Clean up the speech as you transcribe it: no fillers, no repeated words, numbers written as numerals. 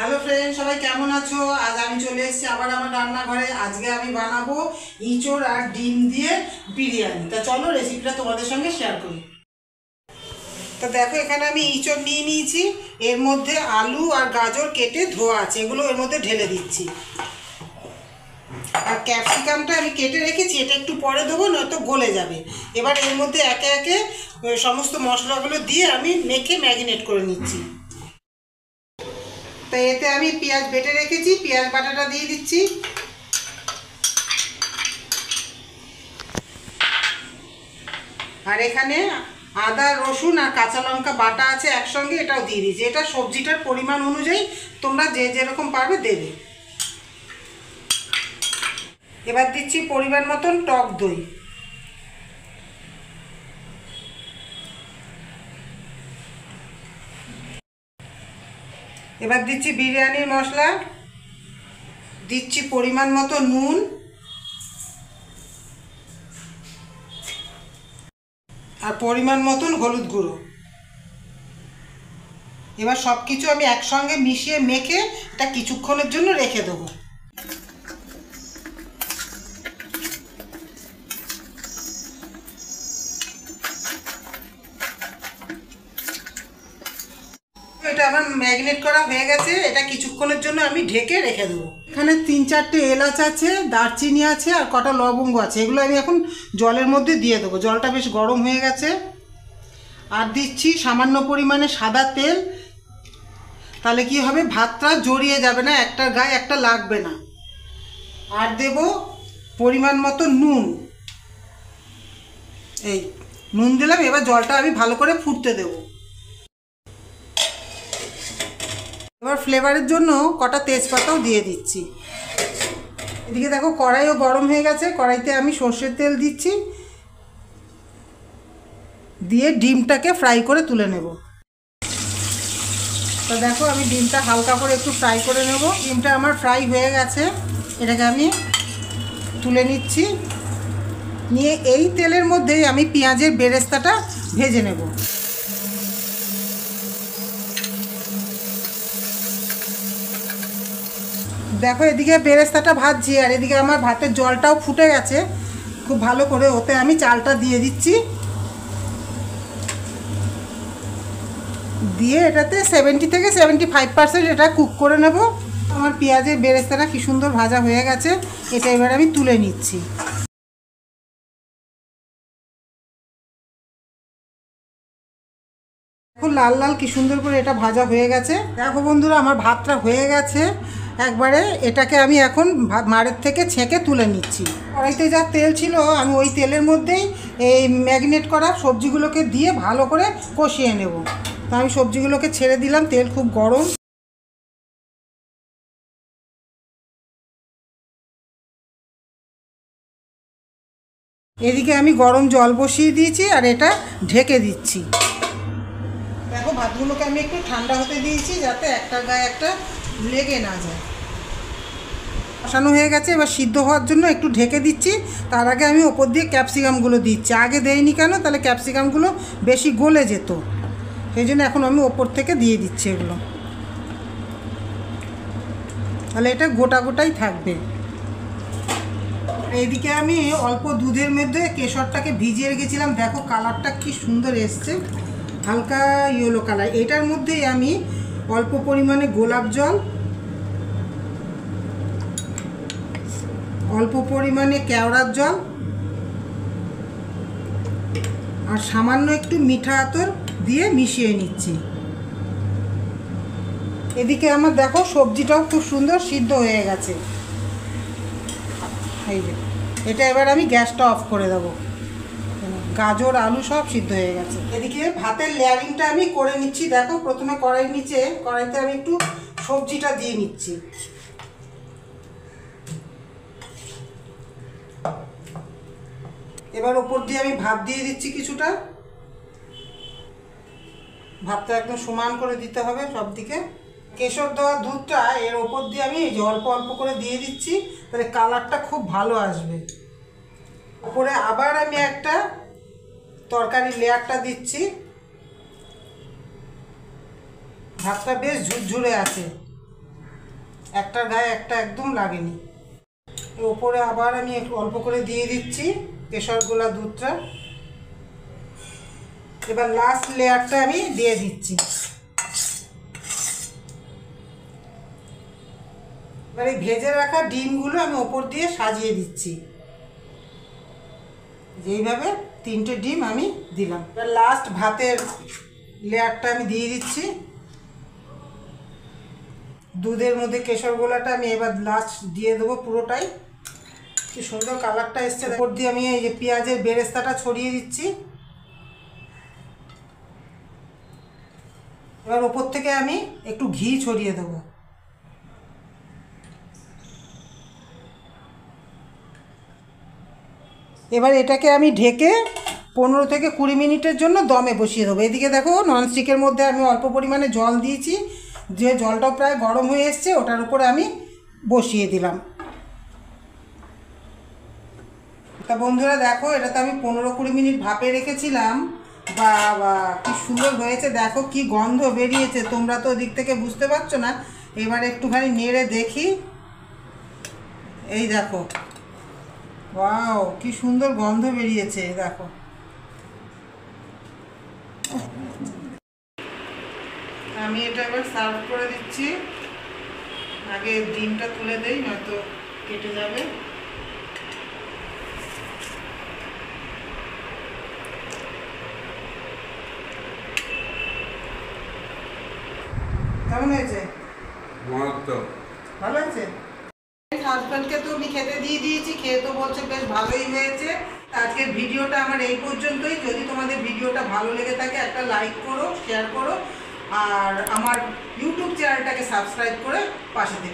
Hello friend, সবাই কেমন আছো? আজ আমি চলে এসেছি আবার আমার রান্নাঘরে। আজকে আমি বানাবো ইঁচড় আর ডিম দিয়ে বিরিয়ানি। তা চলো রেসিপিটা তোমাদের সঙ্গে শেয়ার করি। তো দেখো, এখানে আমি ইঁচড় নিয়ে নিয়েছি। এর মধ্যে আলু আর গাজর কেটে ধোয়া আছে, এগুলো এর মধ্যে ঢেলে দিচ্ছি। আর ক্যাপসিকামটা আমি কেটে রেখেছি, এটা একটু পরে দেবো, নয়তো গলে যাবে। এবার এর মধ্যে একে একে সমস্ত মশলাগুলো দিয়ে আমি মেখে ম্যারিনেট করে নিচ্ছি। তো এতে আমি পেঁয়াজ বেটে রেখেছি, পেঁয়াজ বাটাটা দিয়ে দিচ্ছি। আর এখানে আদা রসুন আর কাঁচা লঙ্কা বাটা আছে একসঙ্গে, এটাও দিয়ে দিচ্ছি। এটা সবজিটার পরিমাণ অনুযায়ী তোমরা যে যেরকম পারবে দেবে। এবার দিচ্ছি পরিমাণ মতন টক দই। এবার দিচ্ছি বিরিয়ানির মশলা, দিচ্ছি পরিমাণ মতো নুন, আর পরিমাণ মতন হলুদ গুঁড়ো। এবার সব কিছু আমি একসঙ্গে মিশিয়ে মেখে এটা কিছুক্ষণের জন্য রেখে দেবো। এটা আমার ম্যারিনেট করা হয়ে গেছে, এটা কিছুক্ষণের জন্য আমি ঢেকে রেখে দেবো। এখানে 3-4টে এলাচ আছে, দারচিনি আছে, আর কটা লবঙ্গ আছে। এগুলো আমি এখন জলের মধ্যে দিয়ে দেবো। জলটা বেশ গরম হয়ে গেছে। আর দিচ্ছি সামান্য পরিমাণে সাদা তেল, তাহলে কি হবে, ভাতটা জড়িয়ে যাবে না, একটার গায়ে একটা লাগবে না। আর দেব পরিমাণ মতো নুন। এই নুন দিলাম। এবার জলটা আমি ভালো করে ফুটতে দেব। এবার ফ্লেভারের জন্য কটা তেজপাতাও দিয়ে দিচ্ছি। এদিকে দেখো, কড়াইও গরম হয়ে গেছে। কড়াইতে আমি সর্ষের তেল দিচ্ছি, দিয়ে ডিমটাকে ফ্রাই করে তুলে নেব। তো দেখো, আমি ডিমটা হালকা করে একটু ফ্রাই করে নেব। ডিমটা আমার ফ্রাই হয়ে গেছে, এটাকে আমি তুলে নিচ্ছি। নিয়ে এই তেলের মধ্যেই আমি পেঁয়াজের বেরেস্তাটা ভেজে নেব। দেখো, এদিকে বেরেস্তাটা ভাজছি, আর এদিকে আমার ভাতের জলটাও ফুটে গেছে খুব ভালো করে। ওতে আমি চালটা দিয়ে দিচ্ছি, দিয়ে এটাতে 70 থেকে 75% এটা কুক করে নেব। আমার পেঁয়াজের বেরেস্তাটা কি সুন্দর ভাজা হয়ে গেছে, এটা এবার আমি তুলে নিচ্ছি। দেখো, লাল লাল কি সুন্দর করে এটা ভাজা হয়ে গেছে। দেখো বন্ধুরা, আমার ভাতটা হয়ে গেছে একবারে। এটাকে আমি এখন মাড়ের থেকে ছেঁকে তুলে নিচ্ছি। কড়াইতে যা তেল ছিল, আমি ওই তেলের মধ্যেই এই ম্যারিনেট করা সবজিগুলোকে দিয়ে ভালো করে কষিয়ে নেব। তো আমি সবজিগুলোকে ছেড়ে দিলাম, তেল খুব গরম। এদিকে আমি গরম জল বসিয়ে দিয়েছি, আর এটা ঢেকে দিচ্ছি। দেখো, ভাতগুলোকে আমি একটু ঠান্ডা হতে দিয়েছি, যাতে একটা গায়ে একটা লেগে না যায়। কষানো হয়ে গেছে, এবার সিদ্ধ হওয়ার জন্য একটু ঢেকে দিচ্ছি। তার আগে আমি ওপর দিয়ে ক্যাপসিকামগুলো দিচ্ছি। আগে দেইনি কেন, তাহলে ক্যাপসিকামগুলো বেশি গলে যেত, সেই জন্য এখন আমি ওপর থেকে দিয়ে দিচ্ছি এগুলো। তাহলে এটা গোটা গোটাই থাকবে। এইদিকে আমি অল্প দুধের মধ্যে কেশরটাকে ভিজিয়ে রেখেছিলাম। দেখো, কালারটা কি সুন্দর এসছে, হালকা ইয়েলো কালার। এটার মধ্যেই আমি অল্প পরিমাণে গোলাপ জল, অল্প পরিমাণে কেওড়ার জল, আর সামান্য একটু মিঠা আতর দিয়ে মিশিয়ে নিচ্ছি। এদিকে আমার দেখো, সবজিটাও খুব সুন্দর সিদ্ধ হয়ে গেছে। এই যে, এটা এবার আমি গ্যাসটা অফ করে দেবো। গাজর আলু সব সিদ্ধ হয়ে গেছে। এদিকে ভাতের লেয়ারিংটা আমি করে নিচ্ছি। দেখো, প্রথমে কড়াইতে আমি একটু সবজিটা দিয়ে নিচ্ছি। এবার ওপর দিয়ে আমি ভাত দিয়ে দিচ্ছি কিছুটা। ভাতটা একদম সমান করে দিতে হবে সব দিকে। কেশর দেওয়া দুধটা এর ওপর দিয়ে আমি এই যে অল্প অল্প করে দিয়ে দিচ্ছি, তাহলে কালারটা খুব ভালো আসবে। ওপরে আবার আমি একটা তরকারি লেয়ারটা দিচ্ছি। ভাতটা বেশ ঝুরঝুরে আছে। একটার গায়ে একটা একদম লাগেনি। ওপরে আবার আমি একটু অল্প করে দিয়ে দিচ্ছি কেশর গোলা দুধটা। এবার লাস্ট লেয়ারটা আমি দিয়ে দিচ্ছি। এবার এই ভেজে রাখা ডিমগুলো আমি ওপর দিয়ে সাজিয়ে দিচ্ছি। এইভাবে 3টে ডিম আমি দিলাম। এবার লাস্ট ভাতের লেয়ারটা আমি দিয়ে দিচ্ছি। দুধের মধ্যে কেশর গোলাটা আমি এবার লাস্ট দিয়ে দেবো পুরোটাই। কি সুন্দর কালারটা এসছে। ওপর দিয়ে আমি এই যে পেঁয়াজের বেরেস্তাটা ছড়িয়ে দিচ্ছি। এবার ওপর থেকে আমি একটু ঘি ছড়িয়ে দেবো। এবার এটাকে আমি ঢেকে 15 থেকে 20 মিনিটের জন্য দমে বসিয়ে দেবো। এদিকে দেখো ননস্টিকের মধ্যে আমি অল্প পরিমাণে জল দিয়েছি, যে জলটাও প্রায় গরম হয়ে এসছে, ওটার উপরে আমি বসিয়ে দিলাম। তা বন্ধুরা দেখো, এটা তো আমি 15-20 মিনিট ভাপে রেখেছিলাম। বা কি সুন্দর হয়েছে, দেখো কি গন্ধ বেরিয়েছে। তোমরা তো ওদিক থেকে বুঝতে পারছো না। এবার একটুখানি নেড়ে দেখি। এই দেখো, ওয়াও কি সুন্দর গন্ধ বেরিয়েছে দেখো। আমি এটা এবার সার্ভ করে দিচ্ছি। আগে ডিমটা তুলে দেই, নয়তো কেটে যাবে। কেমন হয়েছে? ভালো হয়েছে। হাজব্যান্ডকে তো আমি খেতে দিয়ে দিয়েছি, খেয়ে তো বলছে বেশ ভালোই হয়েছে। আজকের ভিডিওটা আমার এই পর্যন্তই। যদি তোমাদের ভিডিওটা ভালো লেগে থাকে একটা লাইক করো, শেয়ার করো, আর আমার ইউটিউব চ্যানেলটাকে সাবস্ক্রাইব করে পাশে থেকো।